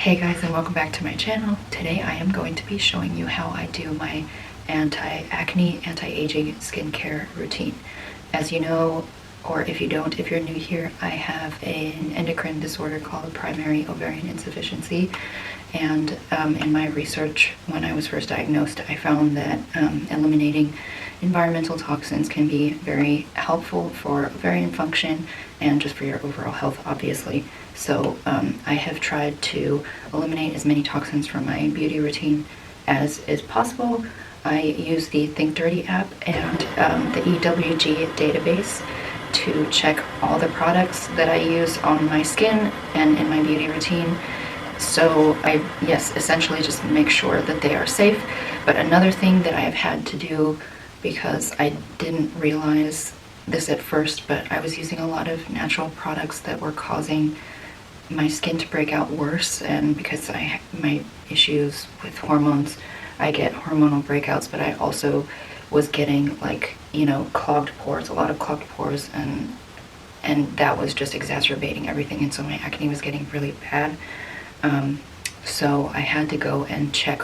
Hey guys, and welcome back to my channel. Today I am going to be showing you how I do my anti-acne, anti-aging skincare routine. As you know, or if you don't, if you're new here, I have an endocrine disorder called primary ovarian insufficiency. And in my research, when I was first diagnosed, I found that eliminating environmental toxins can be very helpful for ovarian function and just for your overall health, obviously. So I have tried to eliminate as many toxins from my beauty routine as is possible. I use the Think Dirty app and the EWG database to check all the products that I use on my skin and in my beauty routine. So I, yes, essentially just make sure that they are safe. But another thing that I have had to do, because I didn't realize this at first, but I was using a lot of natural products that were causing my skin to break out worse, and because my issues with hormones, I get hormonal breakouts, but I also was getting clogged pores, a lot of clogged pores, and that was just exacerbating everything, and so my acne was getting really bad. So I had to go and check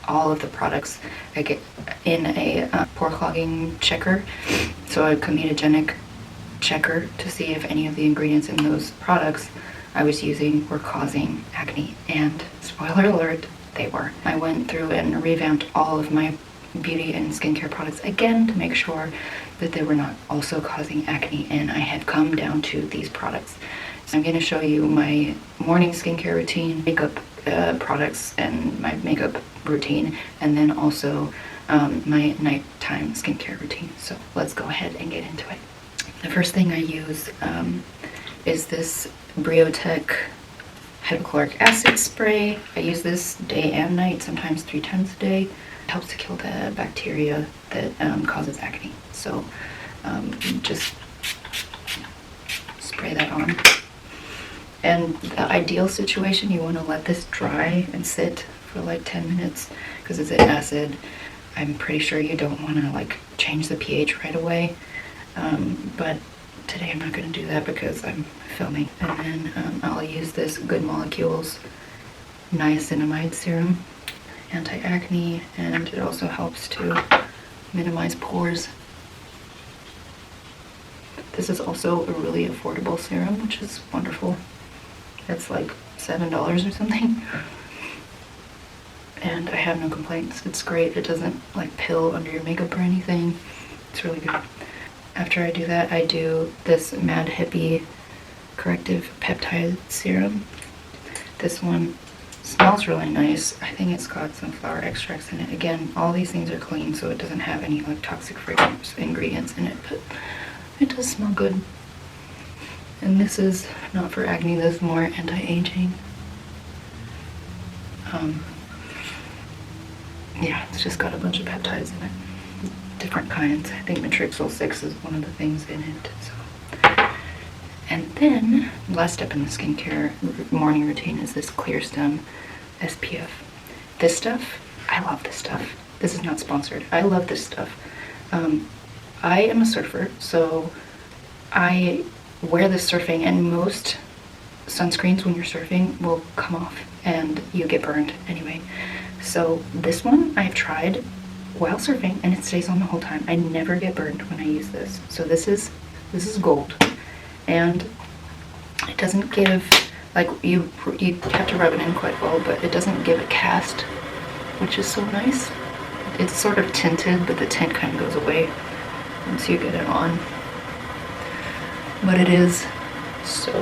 all of the products. I get in a pore clogging checker, so a comedogenic checker, to see if any of the ingredients in those products I was using were causing acne, and spoiler alert, they were. I went through and revamped all of my beauty and skincare products again to make sure that they were not also causing acne, and I had come down to these products. So I'm going to show you my morning skincare routine, makeup products, and my makeup routine, and then also my nighttime skincare routine. So let's go ahead and get into it. The first thing I use is this Briotech hydrochloric acid spray. I use this day and night, sometimes 3 times a day. It helps to kill the bacteria that causes acne. So just spray that on. And the ideal situation, you want to let this dry and sit for like 10 minutes because it's an acid. I'm pretty sure you don't want to change the pH right away. But today I'm not going to do that because I'm filming. And then I'll use this Good Molecules niacinamide serum, anti-acne, and it also helps to minimize pores. This is also a really affordable serum, which is wonderful. It's like $7 or something. And I have no complaints. It's great. It doesn't pill under your makeup or anything. It's really good. After I do that, I do this Mad Hippie Corrective Peptide Serum. This one smells really nice. I think it's got some flower extracts in it. Again, all these things are clean, so it doesn't have any toxic fragrance ingredients in it, but it does smell good. And this is not for acne, this is more anti-aging. Yeah, it's just got a bunch of peptides in it. Different kinds. I think matrixyl 6 is one of the things in it. So, and then last step in the skincare morning routine is this Clear Stem SPF. This stuff, I love this stuff. This is not sponsored. I love this stuff. I am a surfer, so I wear this surfing, and most sunscreens when you're surfing will come off and you get burned anyway. So this one I've tried while surfing and it stays on the whole time. I never get burned when I use this. So this is gold, and it doesn't give you have to rub it in quite well, but it doesn't give a cast, which is so nice. It's sort of tinted, but the tint kind of goes away once you get it on. But it is so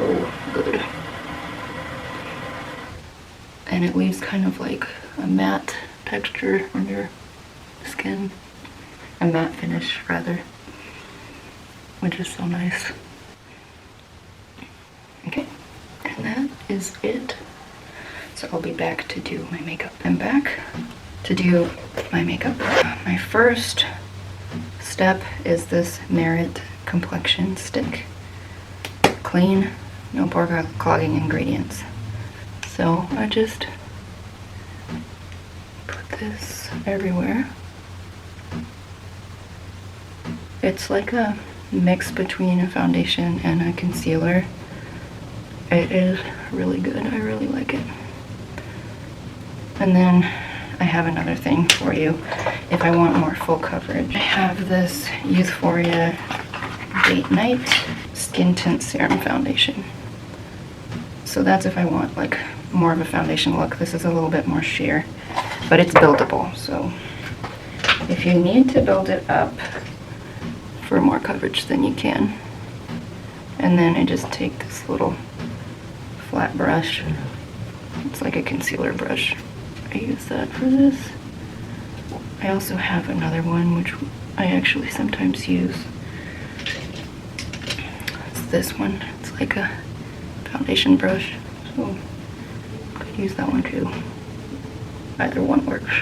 good, and it leaves kind of like a matte texture on your skin, a matte finish rather, which is so nice. Okay, and that is it. So I'll be back to do my makeup. I'm back to do my makeup. My first step is this Merit complexion stick. Clean, no pore clogging ingredients. So I just put this everywhere. It's like a mix between a foundation and a concealer. It is really good. I really like it. And then I have another thing for you if I want more full coverage. I have this Youthforia Date Night Skin Tint Serum Foundation. So that's if I want like more of a foundation look. This is a little bit more sheer, but it's buildable. So if you need to build it up for more coverage, then you can. And then I just take this little flat brush. It's like a concealer brush. I use that for this. I also have another one which I actually sometimes use. It's this one. It's like a foundation brush, so I could use that one too. Either one works.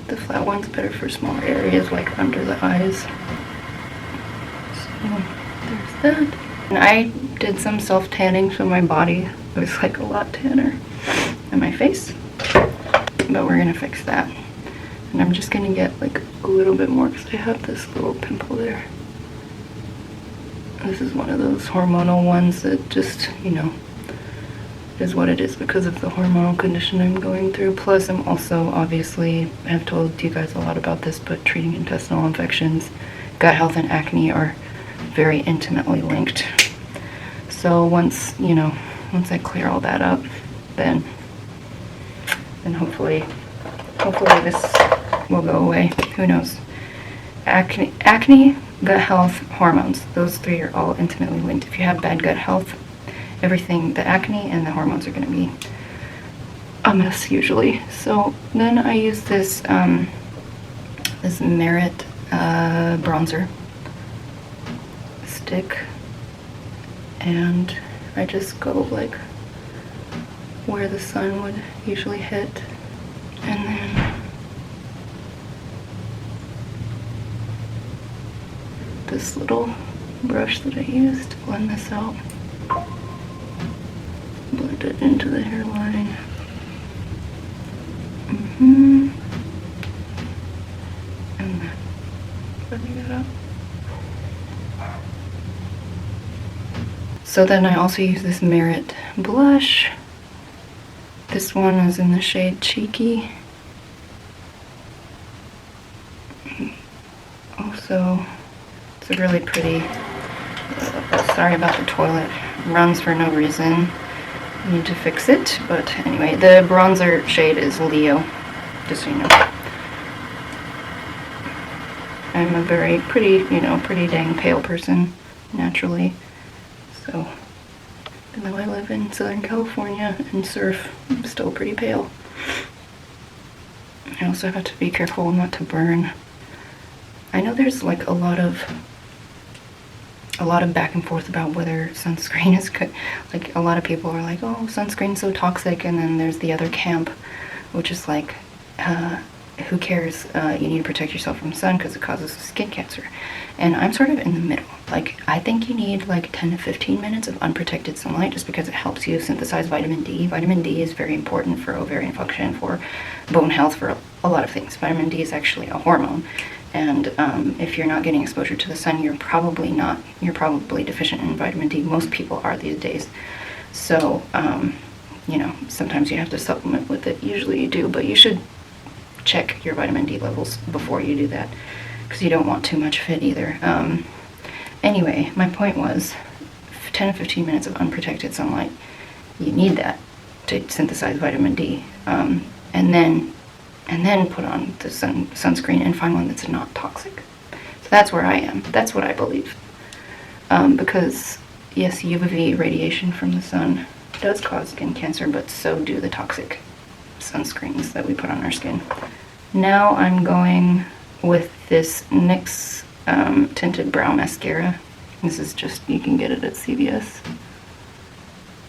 The flat one's better for smaller areas like under the eyes. So there's that. And I did some self-tanning, so my body was like a lot tanner than my face. But we're gonna fix that. And I'm just gonna get like a little bit more because I have this little pimple there. This is one of those hormonal ones that just, you know, is what it is because of the hormonal condition I'm going through. Plus, I'm also obviously, I've told you guys a lot about this, but treating intestinal infections, gut health, and acne are very intimately linked. So once, you know, once I clear all that up, then hopefully this will go away. Who knows? Acne, gut health, hormones. Those three are all intimately linked. If you have bad gut health, everything, the acne and the hormones are going to be a mess usually. So then I use this this Merit bronzer stick, and I just go like where the sun would usually hit, and then this little brush that I use to blend this out, blend it into the hairline. And then blending it up. So then I also use this Merit blush. This one is in the shade Cheeky. Also, it's a really pretty, sorry about the toilet, runs for no reason. I need to fix it, but anyway, the bronzer shade is Leo, just so you know. I'm a very pretty, you know, pretty dang pale person, naturally. So, even though I live in Southern California and surf, I'm still pretty pale. I also have to be careful not to burn. I know there's like a lot of back and forth about whether sunscreen is good. Like a lot of people are like, oh, sunscreen's so toxic, and then there's the other camp, which is like, who cares? You need to protect yourself from sun because it causes skin cancer. And I'm sort of in the middle. Like, I think you need like 10 to 15 minutes of unprotected sunlight just because it helps you synthesize vitamin D. Vitamin D is very important for ovarian function, for bone health, for a lot of things. Vitamin D is actually a hormone. And if you're not getting exposure to the sun, you're probably deficient in vitamin D. Most people are these days. So, you know, sometimes you have to supplement with it. Usually you do, but you should check your vitamin D levels before you do that because you don't want too much of it either. Anyway, my point was 10 to 15 minutes of unprotected sunlight. You need that to synthesize vitamin D. And then put on the sunscreen and find one that's not toxic. So that's where I am. That's what I believe. Because, yes, UVA radiation from the sun does cause skin cancer, but so do the toxic sunscreens that we put on our skin. Now I'm going with this NYX Tinted Brow Mascara. This is just, you can get it at CVS.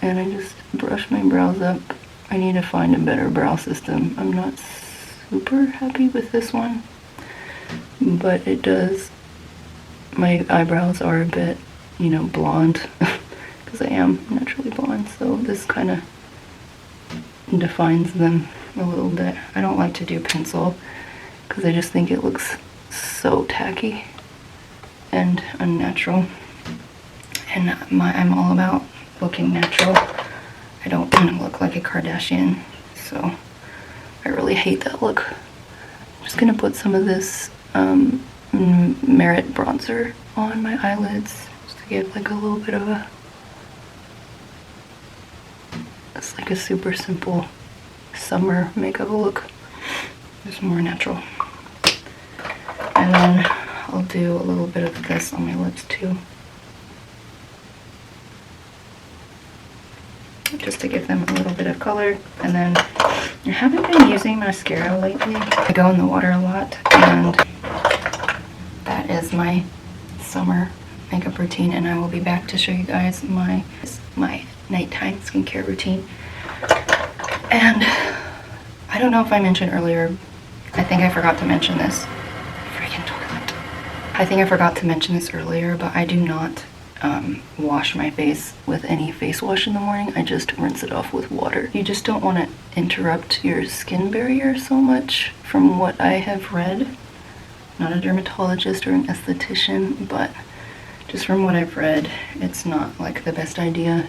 And I just brush my brows up. I need to find a better brow system. I'm not super happy with this one, but it does, my eyebrows are a bit, you know, blonde, because I am naturally blonde, so this kind of defines them a little bit. I don't like to do pencil, because I just think it looks so tacky and unnatural, and I'm all about looking natural. I don't I'm gonna look like a Kardashian, so I really hate that look. I'm just gonna put some of this Merit bronzer on my eyelids just to give like a little bit of a, it's like a super simple summer makeup look. Just more natural. And then I'll do a little bit of this on my lips too, just to give them a little bit of color. And then I haven't been using mascara lately. I go in the water a lot, and that is my summer makeup routine, and I will be back to show you guys my nighttime skincare routine. And I don't know if I mentioned earlier, I think I forgot to mention this. Freaking toilet. I think I forgot to mention this earlier, but I do not wash my face with any face wash in the morning. I just rinse it off with water. You just don't want to interrupt your skin barrier so much, from what I have read. Not a dermatologist or an esthetician, but just from what I've read, it's not like the best idea.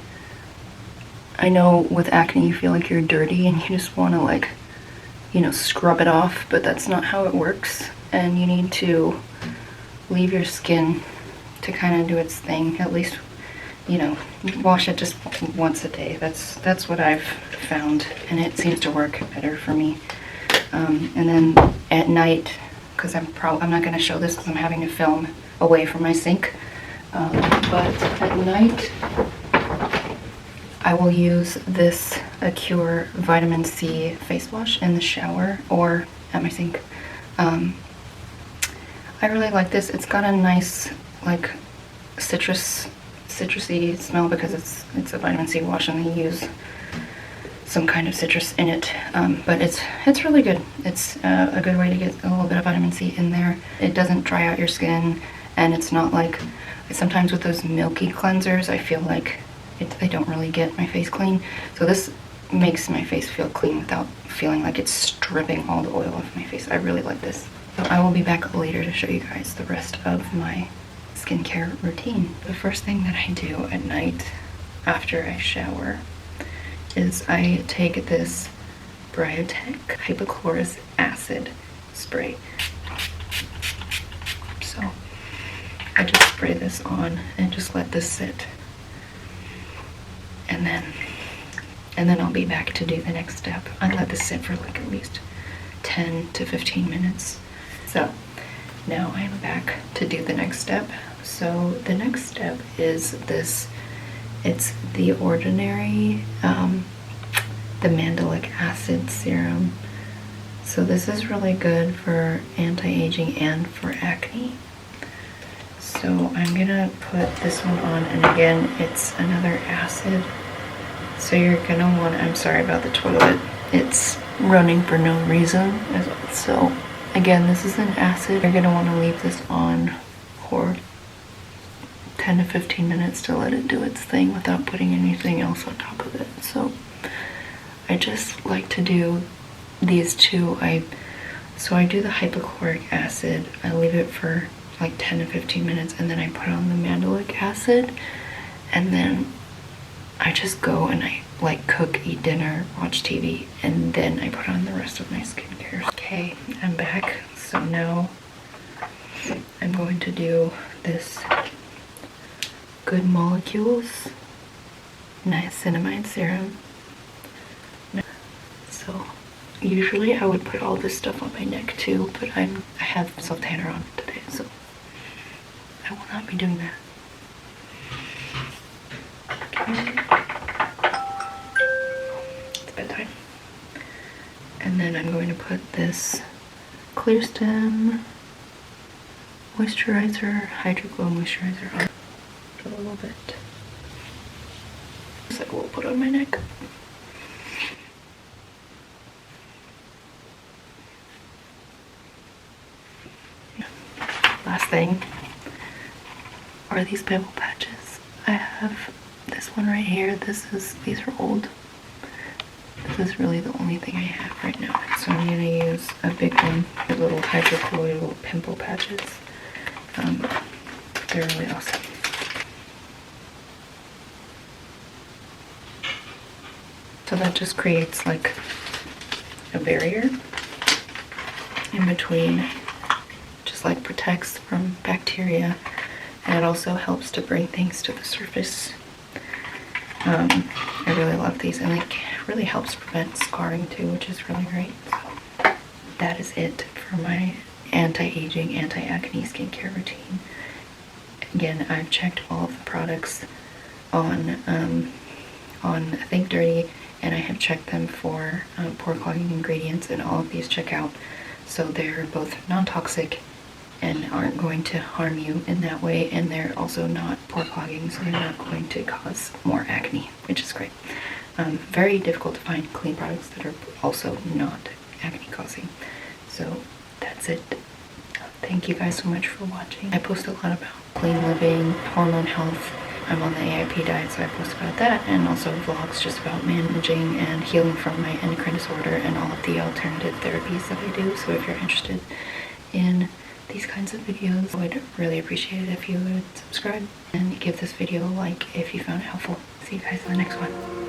I know with acne you feel like you're dirty and you just want to, like, you know, scrub it off, but that's not how it works. And you need to leave your skin to kind of do its thing. At least, you know, wash it just once a day. That's what I've found, and it seems to work better for me. And then at night, because I'm not going to show this because I'm having to film away from my sink, but at night I will use this Acure Vitamin C face wash in the shower or at my sink. I really like this. It's got a nice, like, citrusy smell because it's a vitamin C wash and they use some kind of citrus in it. But it's really good. It's a good way to get a little bit of vitamin C in there. It doesn't dry out your skin, and it's not like, sometimes with those milky cleansers, I feel like I don't really get my face clean. So this makes my face feel clean without feeling like it's stripping all the oil off my face. I really like this. So I will be back later to show you guys the rest of my skincare routine. The first thing that I do at night after I shower is I take this Biotech hypochlorous acid spray. So I just spray this on and just let this sit. And then I'll be back to do the next step. I let this sit for like at least 10 to 15 minutes. So now I'm back to do the next step. So the next step is this. It's the Ordinary, the mandelic acid serum. So this is really good for anti-aging and for acne. So I'm gonna put this one on, and again, it's another acid. So you're gonna want, I'm sorry about the toilet, it's running for no reason. So again, this is an acid. You're gonna wanna leave this on for 10 to 15 minutes to let it do its thing without putting anything else on top of it. So I just like to do these two. So I do the hypochloric acid, I leave it for like 10 to 15 minutes, and then I put on the mandelic acid, and then I just go and I like cook, eat dinner, watch TV, and then I put on the rest of my skincare. Okay, I'm back. So now I'm going to do this Good Molecules niacinamide serum. So usually I would put all this stuff on my neck too, but I have self tanner on today, so I will not be doing that. Okay. It's bedtime. And then I'm going to put this Clear Stem moisturizer, Hydro Glow moisturizer on a little bit. Just like we'll put on my neck. Last thing are these pimple patches. I have this one right here. These are old. This is really the only thing I have right now. So I'm gonna use a big one, the little hydrocolloidal pimple patches. They're really awesome. So that just creates like a barrier in between, just like protects from bacteria, and it also helps to bring things to the surface. I really love these, and it really helps prevent scarring too, which is really great. So that is it for my anti-aging, anti-acne skincare routine. Again, I've checked all of the products on Think Dirty, and I have checked them for pore clogging ingredients, and all of these check out. So they're both non-toxic and aren't going to harm you in that way, and they're also not pore clogging, so they're not going to cause more acne, which is great. Very difficult to find clean products that are also not acne causing. So that's it. Thank you guys so much for watching. I post a lot about clean living, hormone health. I'm on the AIP diet, so I post about that, and also vlogs just about managing and healing from my endocrine disorder and all of the alternative therapies that I do. So if you're interested in these kinds of videos, I would really appreciate it if you would subscribe and give this video a like if you found it helpful. See you guys in the next one.